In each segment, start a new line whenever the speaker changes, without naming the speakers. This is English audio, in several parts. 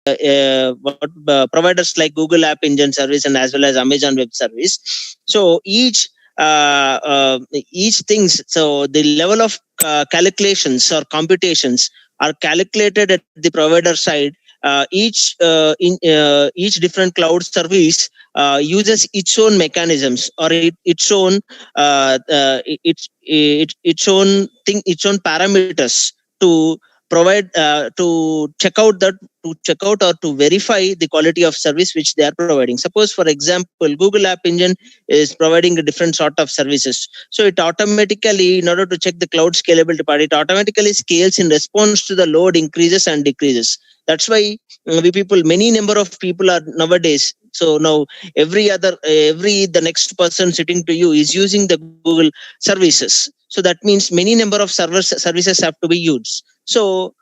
providers like Google App Engine service and as well as Amazon Web Service. So each things, so the level of calculations or computations are calculated at the provider side. Each different cloud service uses its own mechanisms or its own its own parameters to provide to check out that to check out or to verify the quality of service which they are providing. Suppose, for example, Google App Engine is providing a different sort of services, so it automatically, in order to check the cloud scalability part, it automatically scales in response to the load increases and decreases. That's why we people, many number of people are nowadays. So now every the next person sitting to you is using the Google services. So that means many number of services have to be used. So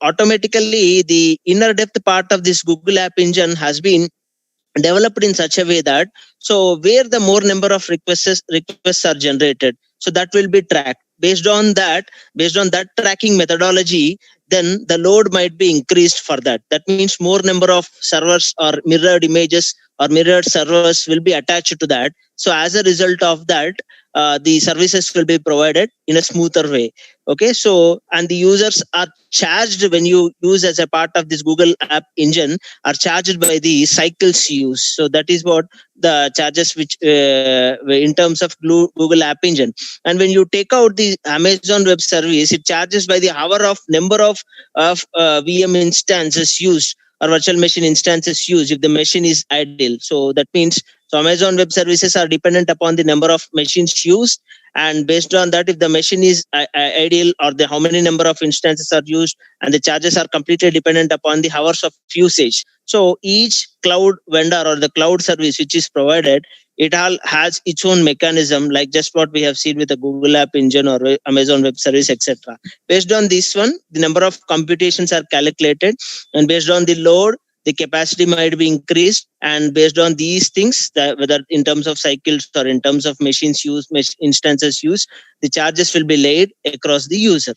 automatically the inner depth part of this Google App Engine has been developed in such a way that, so where the more number of requests are generated, so that will be tracked. Based on that tracking methodology, then the load might be increased for that. That means more number of servers or mirrored images or mirrored servers will be attached to that. So as a result of that, the services will be provided in a smoother way. Okay, so and the users are charged when you use as a part of this Google App Engine, are charged by the cycles used. So that is what the charges which in terms of Google App Engine. And when you take out the Amazon Web Service, it charges by the hour of number of VM instances used or virtual machine instances used if the machine is idle. So that means, so Amazon Web Services are dependent upon the number of machines used, and based on that, if the machine is ideal or the how many number of instances are used, and the charges are completely dependent upon the hours of usage. So each cloud vendor or the cloud service which is provided, it all has its own mechanism, like just what we have seen with the Google App Engine or Amazon Web Service, etc. Based on this one, the number of computations are calculated, and based on the load, the capacity might be increased, and based on these things, whether in terms of cycles or in terms of machines used, instances used, the charges will be laid across the user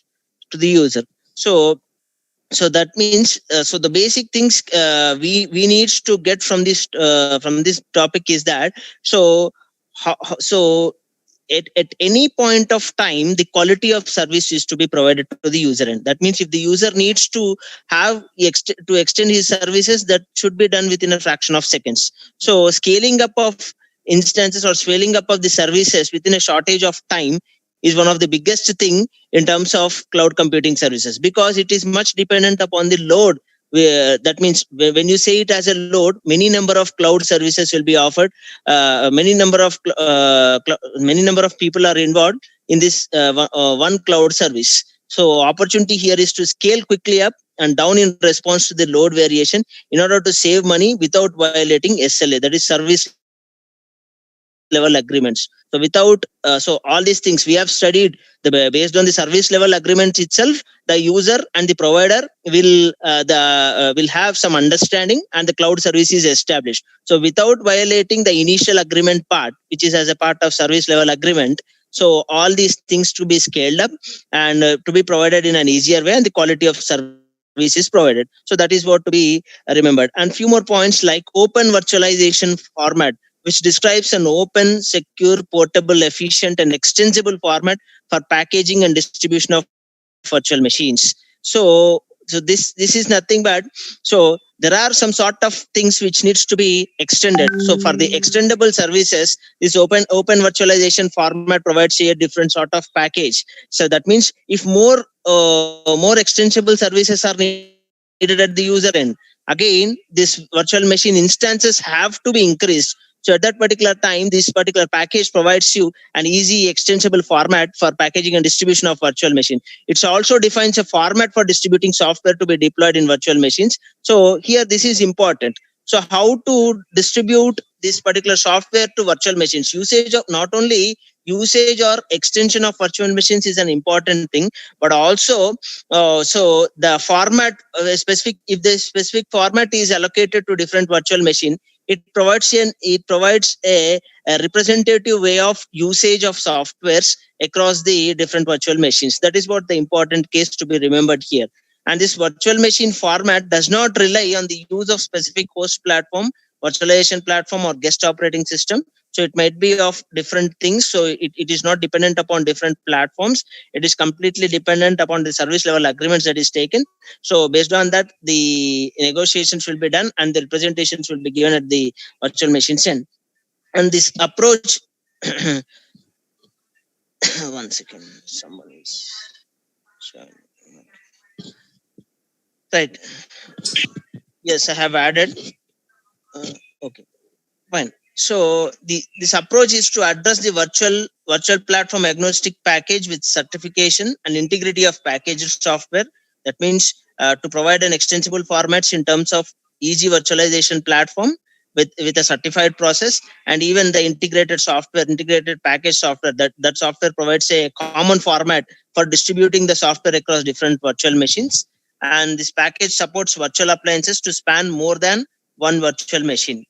to the user. So that means, so the basic things we needs to get from this topic is that, so so at any point of time, the quality of service is to be provided to the user end. That means if the user needs to have to extend his services, that should be done within a fraction of seconds. So scaling up of instances or scaling up of the services within a shortage of time is one of the biggest thing in terms of cloud computing services, because it is much dependent upon the load. That means when you say it as a load, many number of cloud services will be offered. Many number of people are involved in this one cloud service. So opportunity here is to scale quickly up and down in response to the load variation in order to save money without violating SLA, that is service level agreements. So without so all these things we have studied, based on the service level agreements itself, the user and the provider will have some understanding, and the cloud service is established. So without violating the initial agreement part, which is as a part of service level agreement, so all these things to be scaled up and to be provided in an easier way, and the quality of service is provided. So that is what to be remembered. And few more points like open virtualization format, which describes an open, secure, portable, efficient, and extensible format for packaging and distribution of virtual machines. So this is nothing but, so there are some sort of things which needs to be extended. So for the extendable services, this open virtualization format provides a different sort of package. So that means if more extensible services are needed at the user end, again this virtual machine instances have to be increased. So at that particular time, this particular package provides you an easy extensible format for packaging and distribution of virtual machine. It also defines a format for distributing software to be deployed in virtual machines. So here this is important. So how to distribute this particular software to virtual machines? Usage of not only usage or extension of virtual machines is an important thing, but also so the format specific, if the specific format is allocated to different virtual machine, it provides a representative way of usage of softwares across the different virtual machines. That is what the important case to be remembered here. And this virtual machine format does not rely on the use of specific host platform, virtualization platform, or guest operating system. So it might be of different things. So it is not dependent upon different platforms. It is completely dependent upon the service level agreements that is taken. So based on that, the negotiations will be done and the representations will be given at the virtual machines end. And this approach, one second, someone is showing. Right. Yes, I have added. Okay, fine. So this approach is to address the virtual platform agnostic package with certification and integrity of packaged software. That means to provide an extensible formats in terms of easy virtualization platform with a certified process, and even the integrated package software. That software provides a common format for distributing the software across different virtual machines. And this package supports virtual appliances to span more than one virtual machine.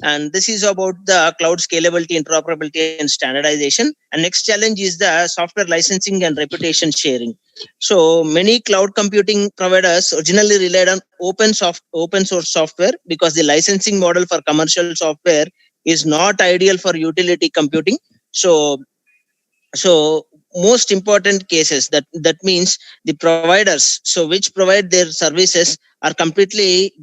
And this is about the cloud scalability, interoperability, and standardization. And next challenge is the software licensing and reputation sharing. So many cloud computing providers originally relied on open source software because the licensing model for commercial software is not ideal for utility computing. So most important cases, that means the providers which provide their services are completely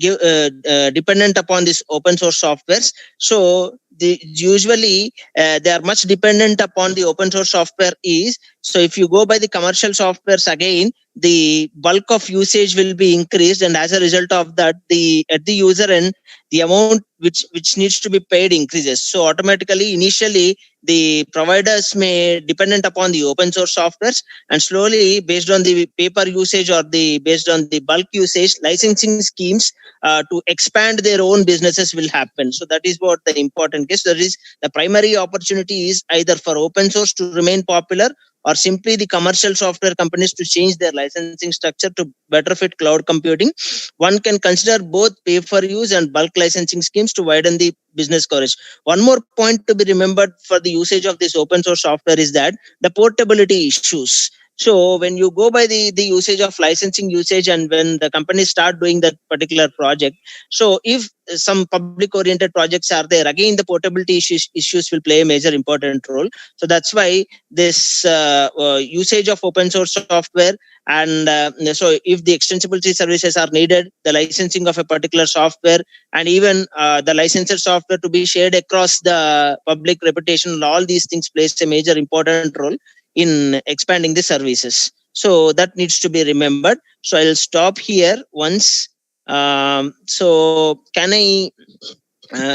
dependent upon this open source softwares. So usually they are much dependent upon the open source software is. So if you go by the commercial softwares, again the bulk of usage will be increased, and as a result of that, at the user end, the amount which needs to be paid increases. So automatically initially the providers may dependent upon the open source softwares, and slowly based on the paper usage or based on the bulk usage, licensing schemes to expand their own businesses will happen. So that is what the important case. There is the primary opportunity is either for open source to remain popular, or simply the commercial software companies to change their licensing structure to better fit cloud computing. One can consider both pay for use and bulk licensing schemes to widen the business coverage. One more point to be remembered for the usage of this open source software is that the portability issues. So when you go by the usage of licensing usage, and when the companies start doing that particular project, so if some public oriented projects are there, again the portability issues will play a major important role. So that's why this usage of open source software, and so if the extensibility services are needed, the licensing of a particular software, and even the licensed software to be shared across the public reputation, all these things plays a major important role in expanding the services. So that needs to be remembered. So I'll stop here once. So can I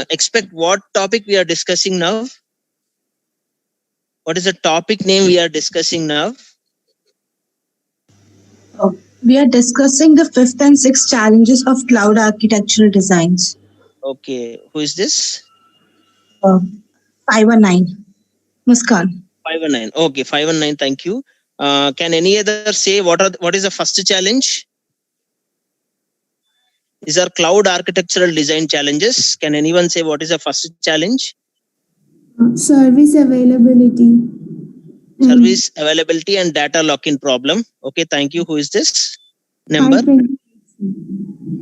expect what topic we are discussing now? What is the topic name we are discussing now?
We are discussing the 5th and 6th challenges of cloud architectural designs.
Okay, who is this?
519. Muskan.
519. Okay, 519. Thank you. Can any other say what is the first challenge? These are cloud architectural design challenges. Can anyone say what is the first challenge?
Service availability.
Service availability and data lock-in problem. Okay, thank you. Who is this? Number?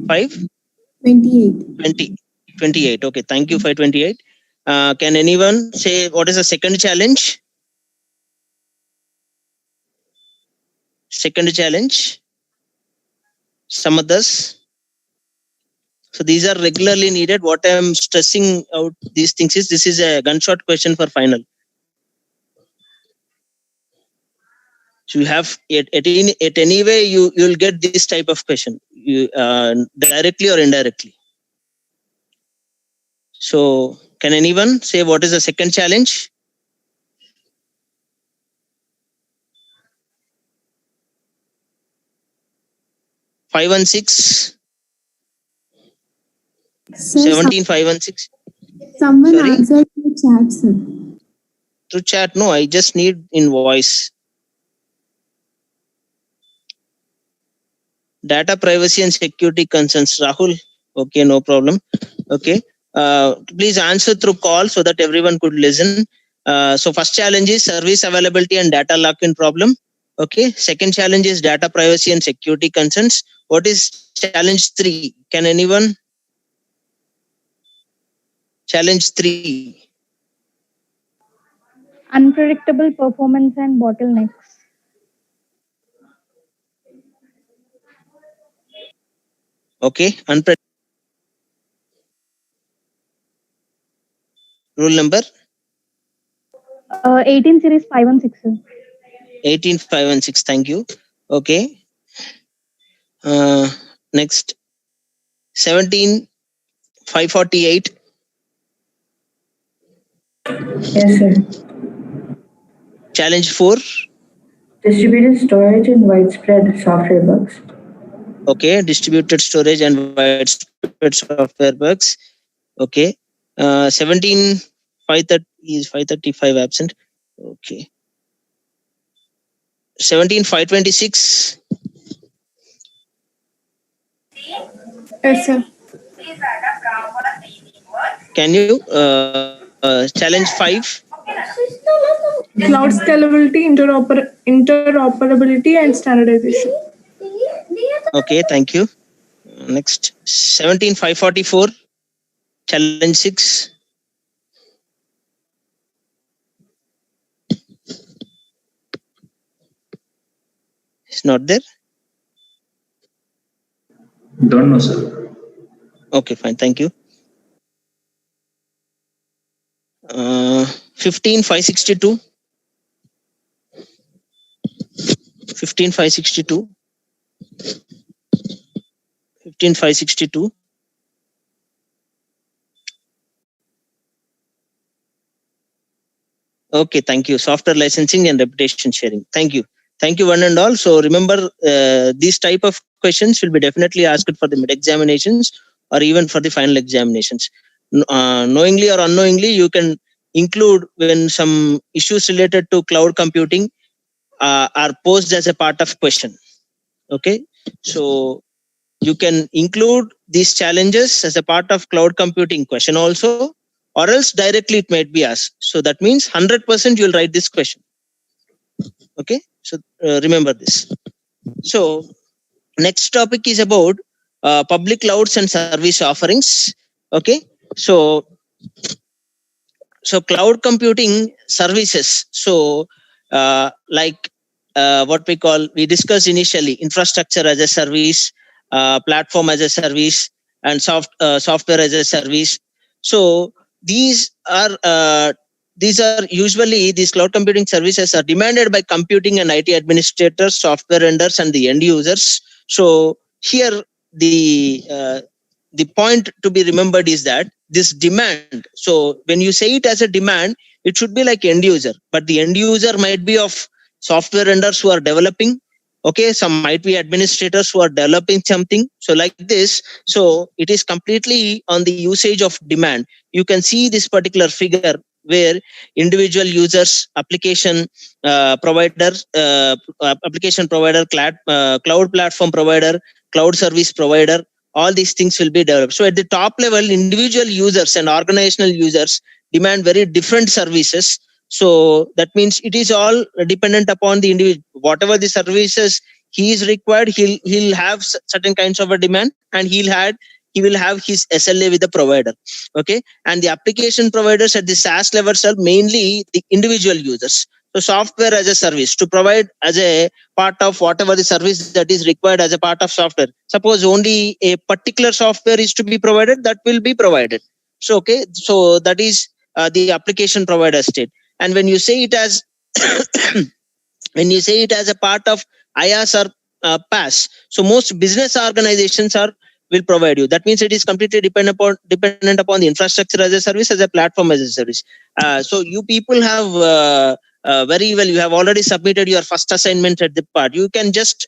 528.
28. Okay, thank you. 528. Can anyone say what is the second challenge? Second challenge. Some others. So these are regularly needed. What I am stressing out these things is this is a gunshot question for final. So you have at any way you'll get this type of question, directly or indirectly. So can anyone say what is the second challenge? Five and 6. 17, 5 and 6.
Someone answered in the chat, sir.
Through chat? No, I just need in voice. Data privacy and security concerns. Rahul? Okay, no problem. Okay. Please answer through call so that everyone could listen. So first challenge is service availability and data lock-in problem. Okay. Second challenge is data privacy and security concerns. What is challenge 3? Can anyone? Challenge 3.
Unpredictable performance and bottlenecks.
Okay. Rule number?
18 series 516.
18, 5 and 6. Thank you. Okay. Next. 17, 548.
Yes, sir.
Challenge 4.
Distributed storage and widespread software bugs.
Okay. Distributed storage and widespread software bugs. Okay. 17, 530 is 535 absent. Okay. 17, 526.
Yes, sir.
Can you challenge 5?
Cloud scalability, interoperability, and standardization.
Okay, thank you. Next, 17, 544. Challenge 6. It's not there.
Don't know, sir.
Okay, fine. Thank you. 15, 562. 15, 562. 15, 562. Okay, thank you. Software licensing and reputation sharing. Thank you. Thank you, one and all. So remember, these type of questions will be definitely asked for the mid examinations or even for the final examinations. Knowingly or unknowingly, you can include when some issues related to cloud computing are posed as a part of question. Okay, so you can include these challenges as a part of cloud computing question also, or else directly it might be asked. So that means 100% you'll write this question. Okay, so remember this. So next topic is about public clouds and service offerings. Okay, so cloud computing services. So like what we discussed initially, infrastructure as a service, platform as a service, and software as a service. So these are usually, these cloud computing services are demanded by computing and IT administrators, software vendors, and the end users. So here the point to be remembered is that this demand. So when you say it as a demand, it should be like end user, but the end user might be of software vendors who are developing. Okay, some might be administrators who are developing something. So like this, so it is completely on the usage of demand. You can see this particular figure where individual users, application provider, cloud platform provider, cloud service provider, all these things will be developed. So at the top level, individual users and organizational users demand very different services. So that means it is all dependent upon the individual. Whatever the services he is required, he'll have certain kinds of a demand, and he will have his SLA with the provider. Okay, and the application providers at the SaaS levels are mainly the individual users. So software as a service, to provide as a part of whatever the service that is required as a part of software. Suppose only a particular software is to be provided, that will be provided. So okay, so that is the application provider state. And when you say it as when you say it as a part of IaaS or PaaS, so most business organizations will provide you. That means it is completely dependent upon the infrastructure as a service, as a platform as a service. So you people have very well, you have already submitted your first assignment at the part. You can just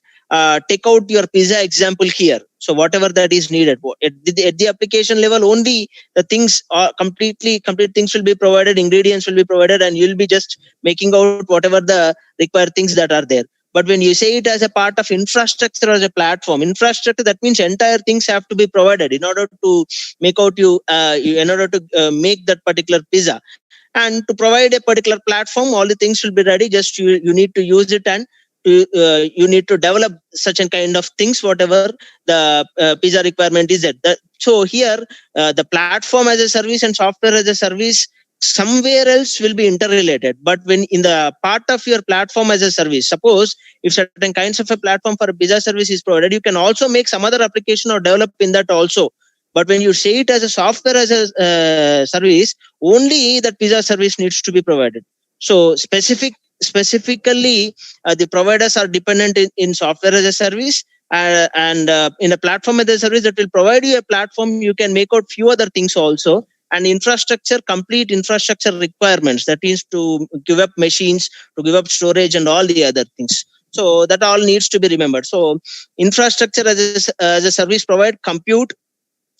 take out your pizza example here. So whatever that is needed at the application level, only the things are complete things will be provided, ingredients will be provided, and you'll be just making out whatever the required things that are there. But when you say it as a part of infrastructure or as a platform, infrastructure, that means entire things have to be provided in order to make out in order to make that particular pizza. And to provide a particular platform, all the things will be ready. Just you need to use it and you need to develop such a kind of things, whatever the PISA requirement is at. So here, the platform as a service and software as a service somewhere else will be interrelated. But when in the part of your platform as a service, suppose if certain kinds of a platform for a PISA service is provided, you can also make some other application or develop in that also. But when you say it as a software as a service, only that PISA service needs to be provided. So specifically, the providers are dependent in software as a service, and in a platform as a service that will provide you a platform. You can make out few other things also, and infrastructure, complete infrastructure requirements, that is to give up machines, to give up storage and all the other things. So that all needs to be remembered. So infrastructure as a service provide compute,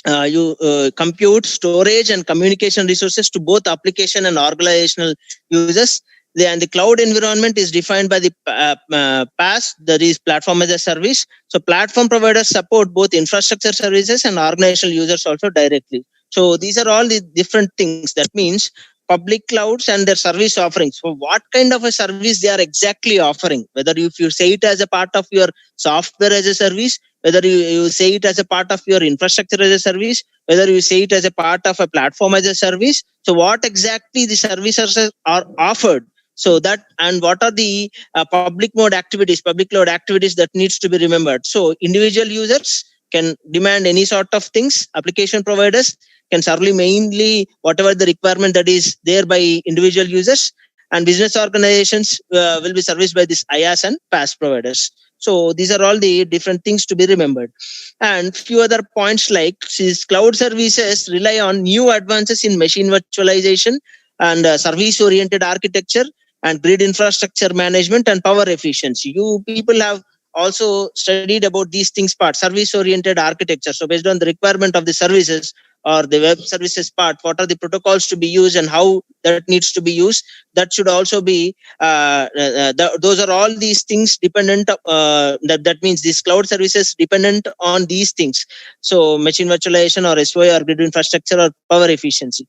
compute, storage and communication resources to both application and organizational users. And the cloud environment is defined by the PaaS, that is platform as a service. So platform providers support both infrastructure services and organizational users also directly. So these are all the different things. That means public clouds and their service offerings. So what kind of a service they are exactly offering, whether if you say it as a part of your software as a service, whether you say it as a part of your infrastructure as a service, whether you say it as a part of a platform as a service. So what exactly the services are offered. So that, and what are the public cloud activities that needs to be remembered. So individual users can demand any sort of things. Application providers can serve mainly whatever the requirement that is there by individual users, and business organizations will be serviced by this IaaS and PaaS providers. So these are all the different things to be remembered. And few other points like these cloud services rely on new advances in machine virtualization and service-oriented architecture and grid infrastructure management and power efficiency. You people have also studied about these things part, service-oriented architecture. So based on the requirement of the services or the web services part, what are the protocols to be used and how that needs to be used. That should also be, those are all these things dependent, that means these cloud services dependent on these things. So machine virtualization or SOA or grid infrastructure or power efficiency.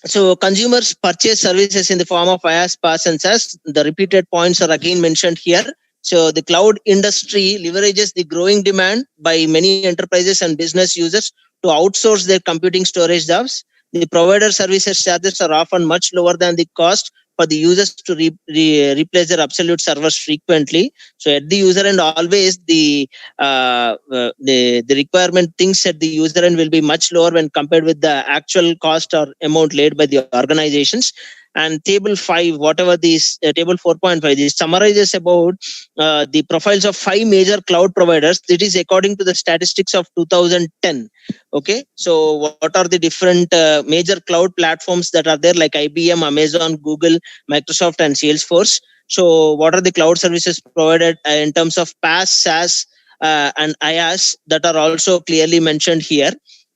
So consumers purchase services in the form of IaaS, PaaS and SaaS. The repeated points are again mentioned here. So the cloud industry leverages the growing demand by many enterprises and business users to outsource their computing storage jobs. The provider services charges are often much lower than the cost for the users to replace their absolute servers frequently. So at the user end, always the requirement things at the user end will be much lower when compared with the actual cost or amount laid by the organizations. And table 5, whatever these table 4.5, this summarizes about the profiles of 5 major cloud providers. It is according to the statistics of 2010. Okay, so what are the different major cloud platforms that are there, like IBM, Amazon, Google, Microsoft and Salesforce. So what are the cloud services provided in terms of PaaS, SaaS and IaaS that are also clearly mentioned here.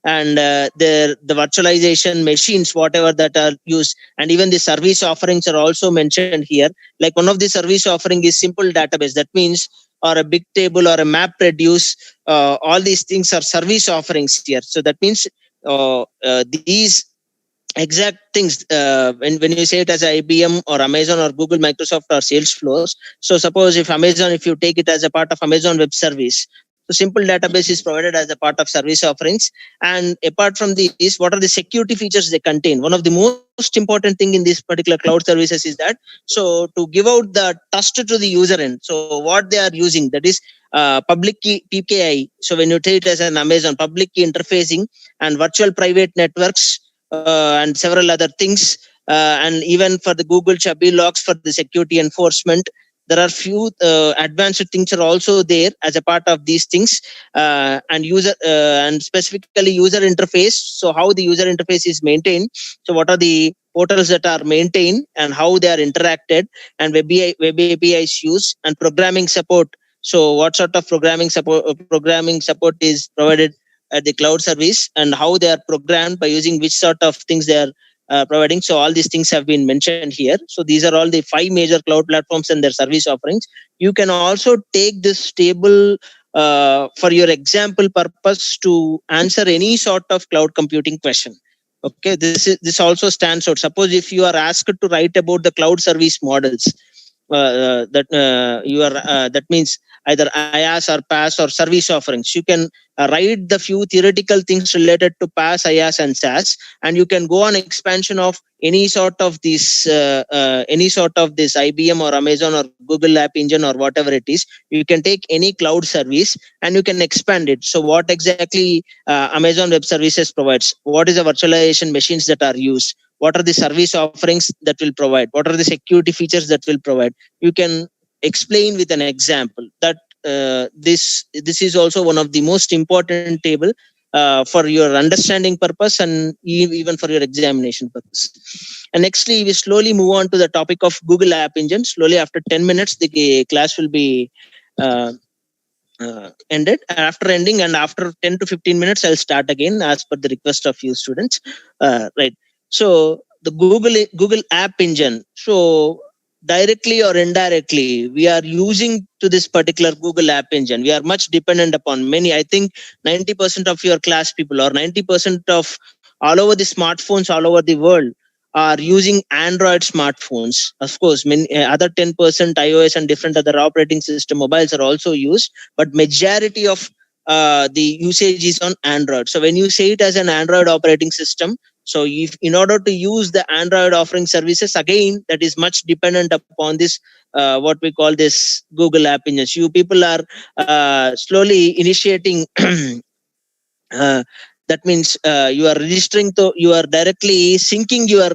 And the virtualization machines, whatever that are used, and even the service offerings are also mentioned here. Like one of the service offering is simple database. That means, or a big table or a map reduce. All these things are service offerings here. So that means these exact things when you say it as IBM or Amazon or Google, Microsoft or Salesforce. So suppose if Amazon, if you take it as a part of Amazon Web Service, so simple database is provided as a part of service offerings. And apart from these, what are the security features they contain? One of the most important thing in this particular cloud services is that, so to give out the trust to the user end. So what they are using, that is public key PKI. So when you take it as an Amazon, public key interfacing and virtual private networks and several other things. And even for the Google Chubby locks for the security enforcement. There are few advanced things are also there as a part of these things, and user and specifically user interface. So how the user interface is maintained. So what are the portals that are maintained and how they are interacted, and web APIs used, and programming support. So what sort of programming support is provided at the cloud service, and how they are programmed by using which sort of things they are providing. So all these things have been mentioned here. So these are all the 5 major cloud platforms and their service offerings. You can also take this table for your example purpose to answer any sort of cloud computing question. Okay, this also stands out. Suppose if you are asked to write about the cloud service models. that means either IaaS or PaaS or service offerings. You can write the few theoretical things related to PaaS, IaaS, and SaaS, and you can go on expansion of any sort of this IBM or Amazon or Google App Engine or whatever it is. You can take any cloud service and you can expand it. So what exactly Amazon Web Services provides? What is the virtualization machines that are used? What are the service offerings that will provide? What are the security features that will provide? You can explain with an example. That this is also one of the most important table for your understanding purpose and even for your examination purpose. And nextly, we slowly move on to the topic of Google App Engine. Slowly, after 10 minutes, the class will be ended. After ending and after 10 to 15 minutes, I'll start again as per the request of you students. Right. So the Google App Engine. So directly or indirectly, we are using to this particular Google App Engine. We are much dependent upon many. I think 90% of your class people or 90% of all over the smartphones all over the world are using Android smartphones. Of course, many other 10% iOS and different other operating system mobiles are also used, but majority of the usage is on Android. So when you say it as an Android operating system, so if in order to use the Android offering services, again, that is much dependent upon this, what we call this Google App Engine. You people are slowly initiating that means you are registering to, you are directly syncing your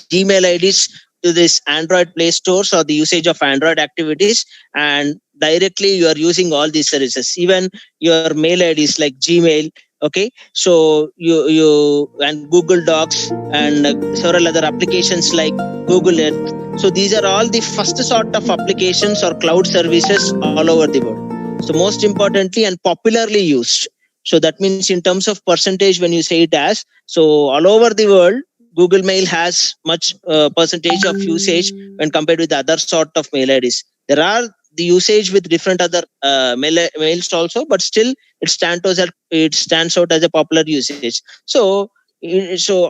Gmail IDs to this Android Play Stores or the usage of Android activities, and directly you are using all these services, even your mail IDs like Gmail. Okay, so you and Google Docs and several other applications like Google Earth. So these are all the first sort of applications or cloud services all over the world. So most importantly and popularly used. So that means in terms of percentage, when you say it as, so all over the world, Google Mail has much percentage of usage when compared with other sort of mail IDs. There are the usage with different other mails also, but still it stands out as a popular usage. So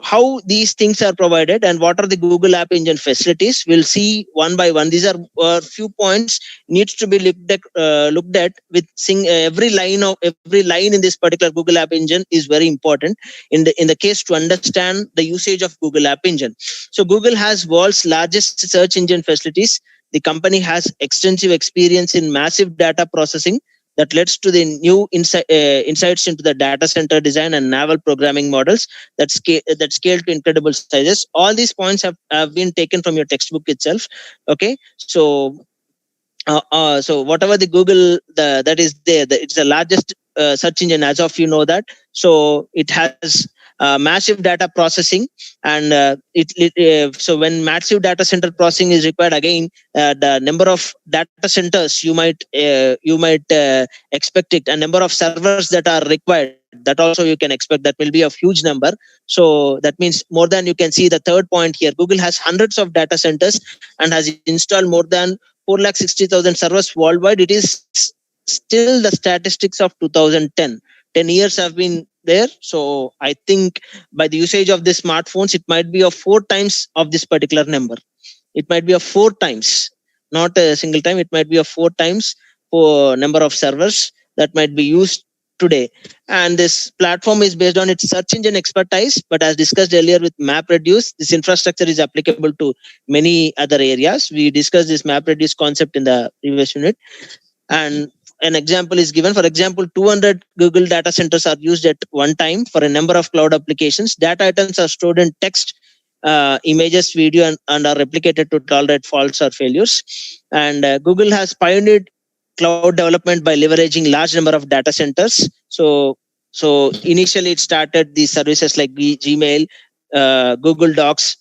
how these things are provided and what are the Google App Engine facilities, we'll see one by one. These are few points needs to be looked at with every line in this particular Google App Engine is very important in the case to understand the usage of Google App Engine. So Google has world's largest search engine facilities. The company has extensive experience in massive data processing that leads to the new insights into the data center design and naval programming models that scale to incredible sizes. All these points have been taken from your textbook itself. Okay, so so whatever the Google that is there, it's the largest search engine as of that. So it has massive data processing, and so when massive data center processing is required, again the number of data centers you might expect it, and number of servers that are required, that also you can expect that will be a huge number. So that means more than, you can see the third point here, Google has hundreds of data centers and has installed more than 460,000 servers worldwide. It is still the statistics of 2010. 10 years have been there. So I think by the usage of the smartphones, it might be of 4 times of this particular number. It might be of 4 times, not a single time. It might be of 4 times for number of servers that might be used today. And this platform is based on its search engine expertise, but as discussed earlier with MapReduce, this infrastructure is applicable to many other areas. We discussed this MapReduce concept in the previous unit, and an example is given. For example, 200 Google data centers are used at one time for a number of cloud applications. Data items are stored in text, images, video, and are replicated to tolerate faults or failures. And Google has pioneered cloud development by leveraging large number of data centers. So initially it started these services like Gmail, Google Docs,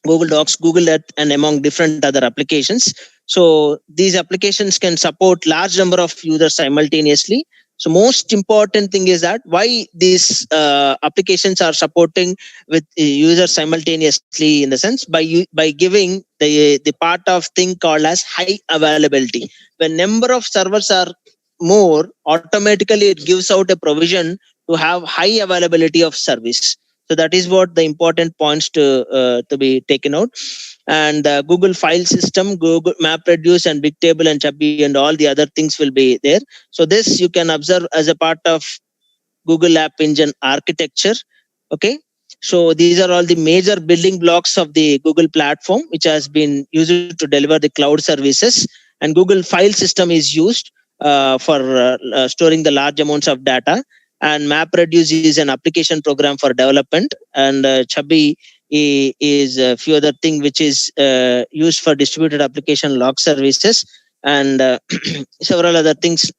Google Earth, and among different other applications. So these applications can support large number of users simultaneously. So most important thing is that why these applications are supporting with users simultaneously, in the sense by giving the part of thing called as high availability. When number of servers are more, automatically it gives out a provision to have high availability of service. So that is what the important points to be taken out. And Google File System, Google MapReduce, and Bigtable and Chubby and all the other things will be there. So this you can observe as a part of Google App Engine architecture. Okay. So these are all the major building blocks of the Google platform, which has been used to deliver the cloud services. And Google File System is used for storing the large amounts of data. And MapReduce is an application program for development. And Chubby is a few other things which is used for distributed application log services, and several other things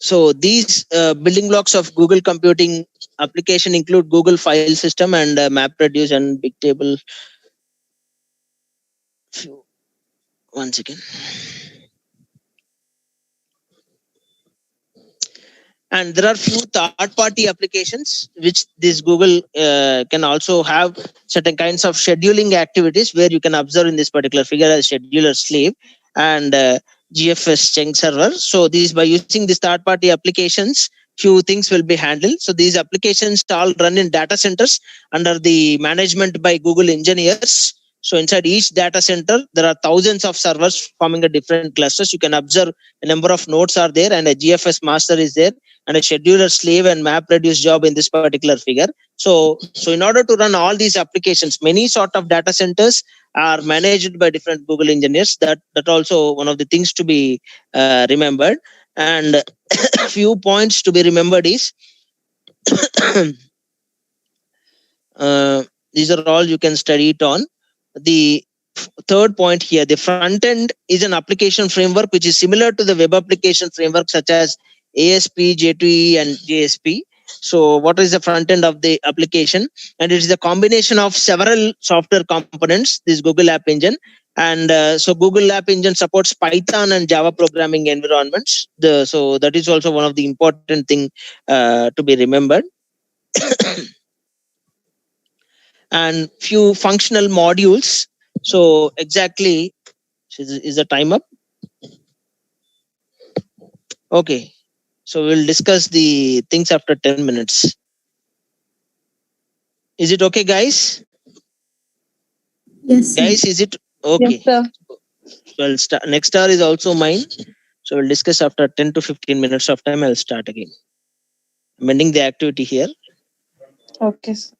so these building blocks of Google computing application include Google File System and MapReduce and Bigtable. One second. And there are few third-party applications which this Google can also have certain kinds of scheduling activities where you can observe in this particular figure as scheduler slave and GFS Cheng server. So these, by using these third-party applications, few things will be handled. So these applications all run in data centers under the management by Google engineers. So inside each data center, there are thousands of servers forming a different clusters. You can observe a number of nodes are there and a GFS master is there and a scheduler slave and MapReduce job in this particular figure. So in order to run all these applications, many sort of data centers are managed by different Google engineers. That also one of the things to be remembered. And a few points to be remembered is these are all you can study it on. The third point here, the front end is an application framework which is similar to the web application framework such as ASP, J2E, and JSP. So what is the front end of the application? And it is a combination of several software components, this Google App Engine. And so Google App Engine supports Python and Java programming environments. So that is also one of the important thing to be remembered. And few functional modules. So exactly, is the time up? Okay. So we'll discuss the things after 10 minutes. Is it okay, guys?
Yes, sir.
Guys, is it okay?
Yes, sir.
Well, next hour is also mine. So we'll discuss after 10 to 15 minutes of time. I'll start again. I'm ending the activity here.
Okay, sir.